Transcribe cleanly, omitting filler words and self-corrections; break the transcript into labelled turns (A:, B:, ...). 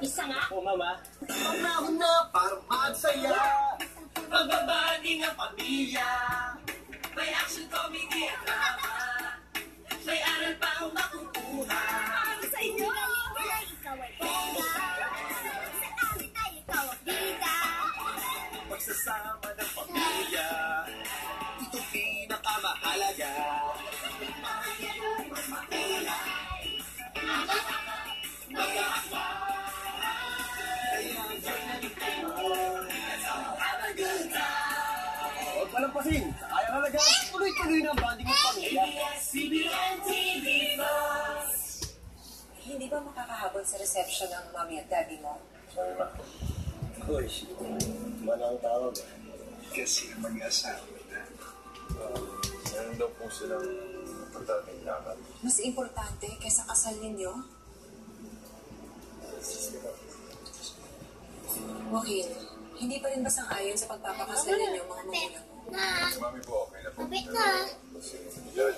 A: Isa nga?
B: Oo, mama.
C: Panahon na para magsaya. Magbabanding ang pamilya. May action, comedy at drama. May aral pa ang makukuha.
A: Sa inyo ay ikaw ay bongga. Sa amin ay ikaw ang bida.
C: Pagsasama ng pamilya, ito pinakamahalaga.
B: Huwag palampasin. Kaya halaga. Tuloy-tuloy na ang banding ng pamilya.
C: ABS-CBN TV Plus.
D: Hindi ba makakahabol sa reception ng mami at daddy mo?
B: Sorry, ma. Uy, manang tawag.
E: Kasi mag-asawa na.
F: Meron daw po silang pagdating lakad.
D: Mas importante kaysa kasal ninyo? Wakil, hindi pa rin ba sang-ayon sa pagpapakasal ninyo mga magulang mo?
A: Na.
F: Si mami po, okay na po.
A: Kapit na.
F: Kasi judge,